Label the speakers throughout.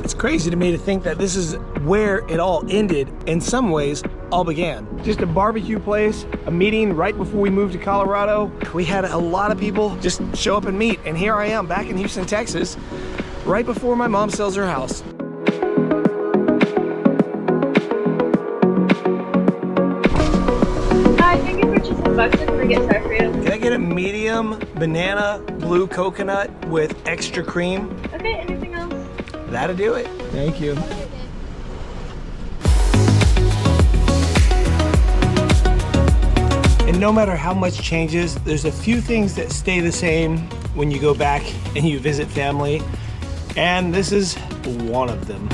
Speaker 1: It's crazy to me to think that this is where it all ended, in some ways, all began. Just a barbecue place, a meeting right before we moved to Colorado. We had a lot of people just show up and meet, and here I am back in Houston, Texas, right before my mom sells her house.
Speaker 2: Thank you for choosing Buxton. Can I get started for you?
Speaker 1: Can I get a medium banana blue coconut with extra cream?
Speaker 2: Okay, anything else?
Speaker 1: That'll do it. Thank you. And no matter how much changes, there's a few things that stay the same when you go back and you visit family, and this is one of them.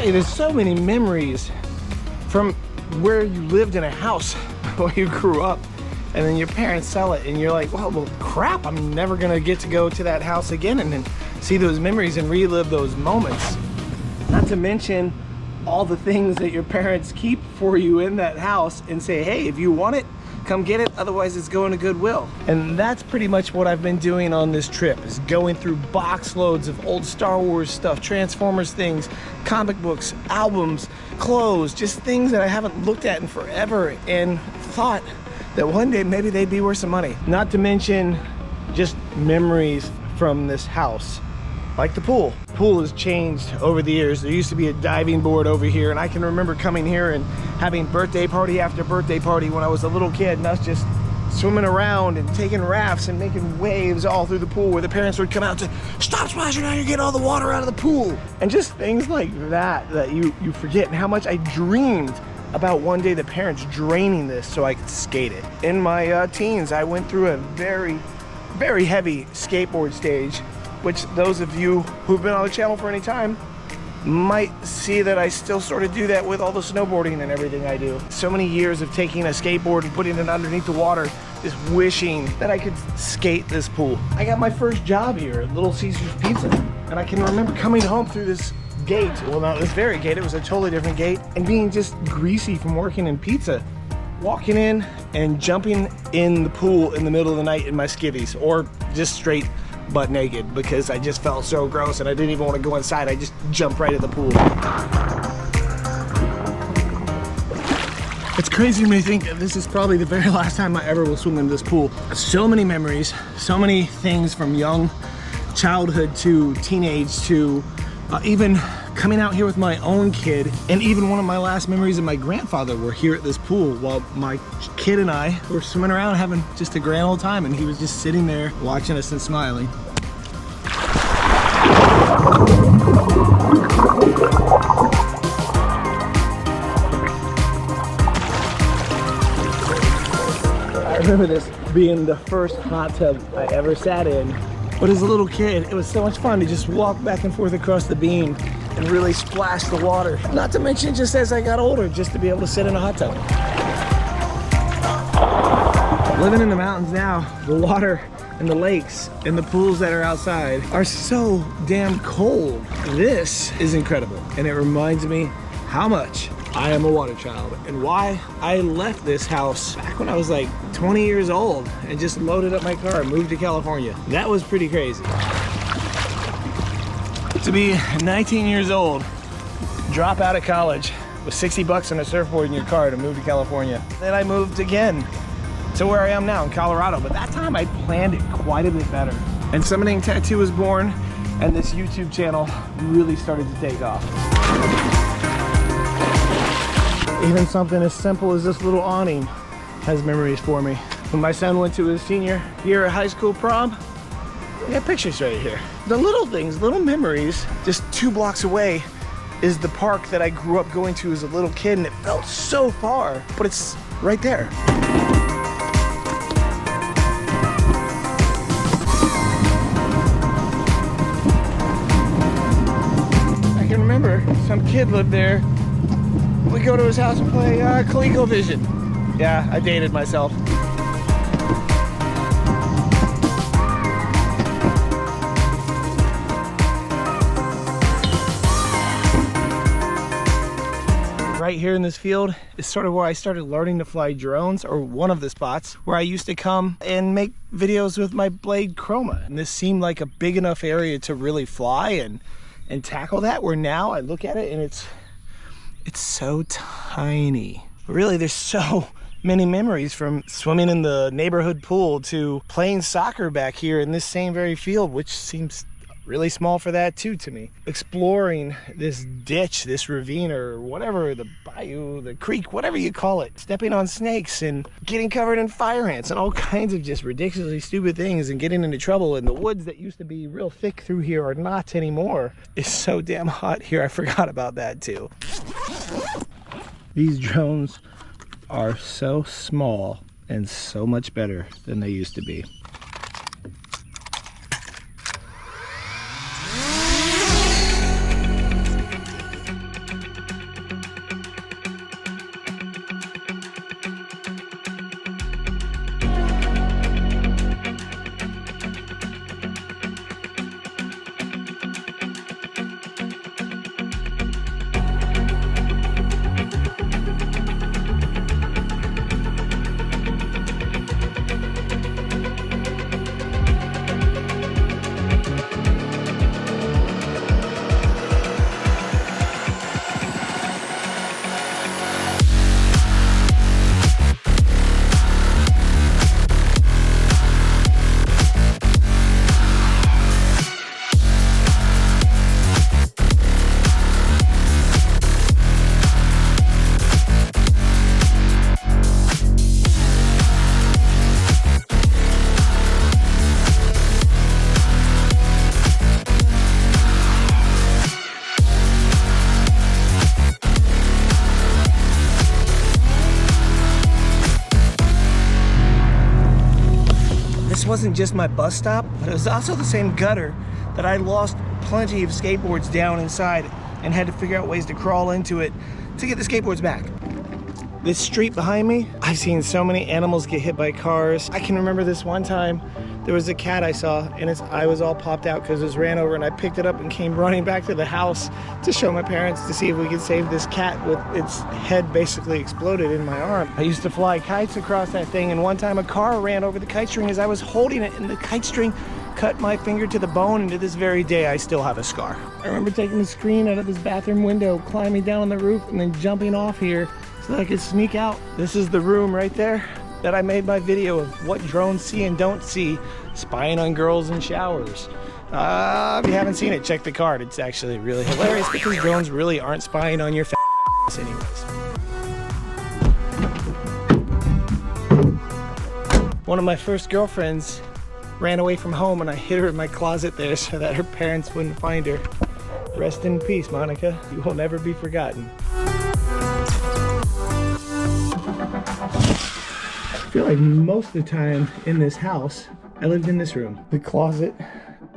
Speaker 1: There's so many memories from where you lived in a house where you grew up, and then your parents sell it and you're like, well crap, I'm never gonna get to go to that house again and then see those memories and relive those moments. Not to mention all the things that your parents keep for you in that house and say, hey, if you want it, come get it, otherwise it's going to Goodwill. And that's pretty much what I've been doing on this trip, is going through box loads of old Star Wars stuff, Transformers things, comic books, albums, clothes, just things that I haven't looked at in forever and thought that one day maybe they'd be worth some money. Not to mention just memories from this house. Like the pool. The pool has changed over the years. There used to be a diving board over here, and I can remember coming here and having birthday party after birthday party when I was a little kid, and us just swimming around and taking rafts and making waves all through the pool, where the parents would come out and say, stop splashing, now you're getting all the water out of the pool. And just things like that you forget, and how much I dreamed about one day the parents draining this so I could skate it. In my teens, I went through a very, very heavy skateboard stage, which those of you who've been on the channel for any time might see that I still sort of do that with all the snowboarding and everything I do. So many years of taking a skateboard and putting it underneath the water, just wishing that I could skate this pool. I got my first job here at Little Caesars Pizza, and I can remember coming home through this gate, well not this very gate, it was a totally different gate, and being just greasy from working in pizza, walking in and jumping in the pool in the middle of the night in my skivvies, or just straight butt naked, because I just felt so gross and I didn't even want to go inside. I just jumped right in the pool. It's crazy to me to think that this is probably the very last time I ever will swim in this pool. So many memories, so many things from young childhood to teenage to even coming out here with my own kid, and even one of my last memories of my grandfather were here at this pool while my kid and I were swimming around having just a grand old time, and he was just sitting there watching us and smiling. I remember this being the first hot tub I ever sat in. But as a little kid, it was so much fun to just walk back and forth across the beam and really splash the water. Not to mention, just as I got older, just to be able to sit in a hot tub. Living in the mountains now, the water and the lakes and the pools that are outside are so damn cold. This is incredible, and it reminds me how much I am a water child and why I left this house back when I was like 20 years old and just loaded up my car and moved to California. That was pretty crazy. To be 19 years old, drop out of college with 60 bucks and a surfboard in your car to move to California. Then I moved again to where I am now in Colorado, but that time I planned it quite a bit better. And Summoning Tattoo was born, and this YouTube channel really started to take off. Even something as simple as this little awning has memories for me. When my son went to his senior year at high school prom, I got pictures right here. The little things, little memories. Just 2 blocks away is the park that I grew up going to as a little kid, and it felt so far, but it's right there. I can remember some kid lived there. We go to his house and play ColecoVision. Yeah, I dated myself. right here in this field is sort of where I started learning to fly drones, or one of the spots where I used to come and make videos with my Blade Chroma. And this seemed like a big enough area to really fly and tackle that, where now I look at it and it's so tiny. Really, there's so many memories, from swimming in the neighborhood pool to playing soccer back here in this same very field, which seems really small for that too to me. Exploring this ditch, this ravine, or whatever, the bayou, the creek, whatever you call it. Stepping on snakes and getting covered in fire ants and all kinds of just ridiculously stupid things, and getting into trouble. And the woods that used to be real thick through here are not anymore. It's so damn hot here, I forgot about that too. These drones are so small and so much better than they used to be. Wasn't just my bus stop, but it was also the same gutter that I lost plenty of skateboards down inside and had to figure out ways to crawl into it to get the skateboards back. This street behind me, I've seen so many animals get hit by cars. I can remember this one time, there was a cat I saw and its eye was all popped out because it was ran over, and I picked it up and came running back to the house to show my parents to see if we could save this cat with its head basically exploded in my arm. I used to fly kites across that thing, and one time a car ran over the kite string as I was holding it, and the kite string cut my finger to the bone, and to this very day I still have a scar. I remember taking the screen out of this bathroom window, climbing down on the roof, and then jumping off here so that I could sneak out. This is the room right there that I made my video of what drones see and don't see, spying on girls in showers. If you haven't seen it, check the card. It's actually really hilarious because drones really aren't spying on your anyways. One of my first girlfriends ran away from home, and I hid her in my closet there so that her parents wouldn't find her. Rest in peace, Monica. You will never be forgotten. I feel like most of the time in this house, I lived in this room. The closet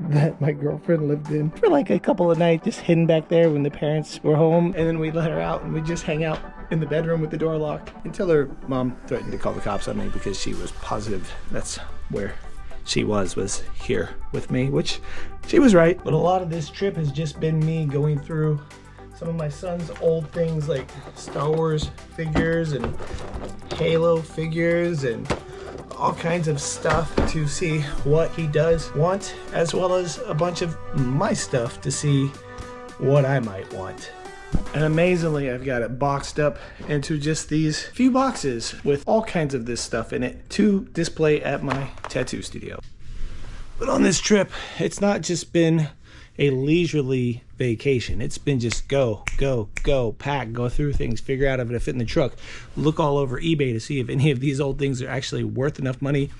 Speaker 1: that my girlfriend lived in for like a couple of nights, just hidden back there when the parents were home, and then we'd let her out and we'd just hang out in the bedroom with the door locked until her mom threatened to call the cops on me because she was positive that's where she was here with me, which she was right. But a lot of this trip has just been me going through some of my son's old things, like Star Wars figures and Halo figures and all kinds of stuff, to see what he does want, as well as a bunch of my stuff to see what I might want. And amazingly, I've got it boxed up into just these few boxes with all kinds of this stuff in it to display at my tattoo studio. But on this trip, it's not just been a leisurely vacation. It's been just go, pack, go through things, figure out if it'll fit in the truck, look all over eBay to see if any of these old things are actually worth enough money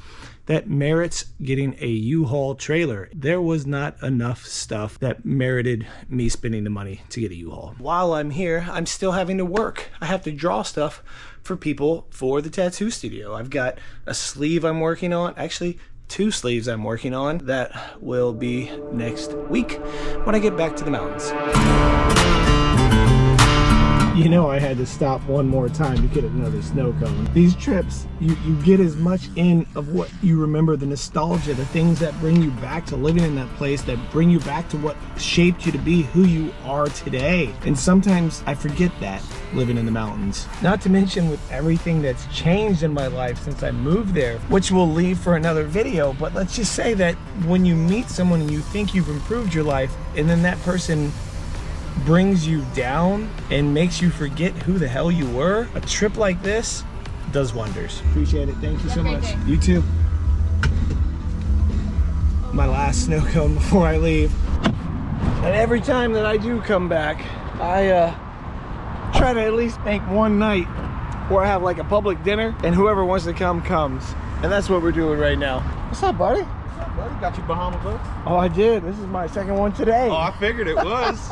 Speaker 1: that merits getting a U-Haul trailer. There was not enough stuff that merited me spending the money to get a U-Haul. While I'm here, I'm still having to work. I have to draw stuff for people for the tattoo studio. I've got a sleeve I'm working on, actually 2 sleeves I'm working on that will be next week when I get back to the mountains. You know I had to stop one more time to get another snow cone. These trips, you get as much in of what you remember, the nostalgia, the things that bring you back to living in that place, that bring you back to what shaped you to be who you are today. And sometimes I forget that living in the mountains. Not to mention with everything that's changed in my life since I moved there, which we'll leave for another video, but let's just say that when you meet someone and you think you've improved your life, and then that person brings you down and makes you forget who the hell you were, a trip like this does wonders. Appreciate it. Thank you so much. You too. My last snow cone before I leave. And every time that I do come back, I try to at least make one night where I have like a public dinner and whoever wants to come comes. And that's what we're doing right now. What's up, buddy?
Speaker 3: What's up, buddy? Got your Bahama boots?
Speaker 1: Oh, I did. This is my second one today.
Speaker 3: Oh, I figured it was.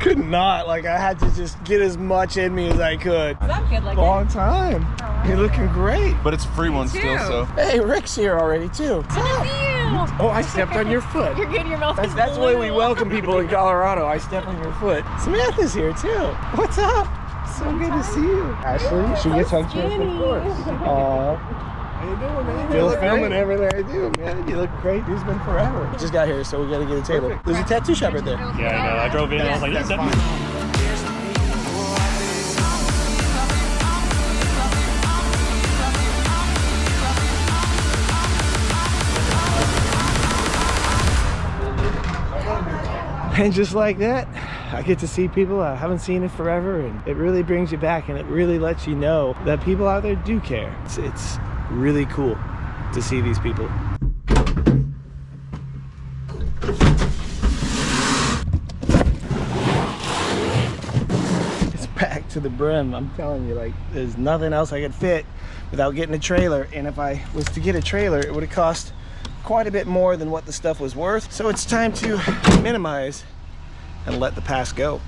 Speaker 1: Could not, like I had to just get as much in me as I could.
Speaker 2: That good looking.
Speaker 1: Long time. You're looking great.
Speaker 3: But it's a free one still, so.
Speaker 1: Hey, Rick's here already too.
Speaker 2: Good to see you.
Speaker 1: Oh, I stepped on your foot.
Speaker 2: You're good. Your mouth is
Speaker 1: That's the way we
Speaker 2: blue.
Speaker 1: welcome people in Colorado. I step on your foot. Samantha's here too. What's up? So good to see you. Ashley, she gets hung first, of course. Aw.
Speaker 3: How you doing, man?
Speaker 1: Still filming everything I do, man. You look great. It's been forever. Just got here, so we gotta get a table.
Speaker 3: Perfect.
Speaker 1: There's a tattoo shop right there.
Speaker 4: Yeah, I know. I drove in and I was like,
Speaker 3: That's
Speaker 4: that's
Speaker 3: fine.
Speaker 4: definitely.
Speaker 1: And just like that, I get to see people I haven't seen in forever, and it really brings you back, and it really lets you know that people out there do care. It's really cool to see these people. It's packed to the brim. I'm telling you, like, there's nothing else I could fit without getting a trailer, and if I was to get a trailer, it would have cost quite a bit more than what the stuff was worth. So it's time to minimize and let the past go.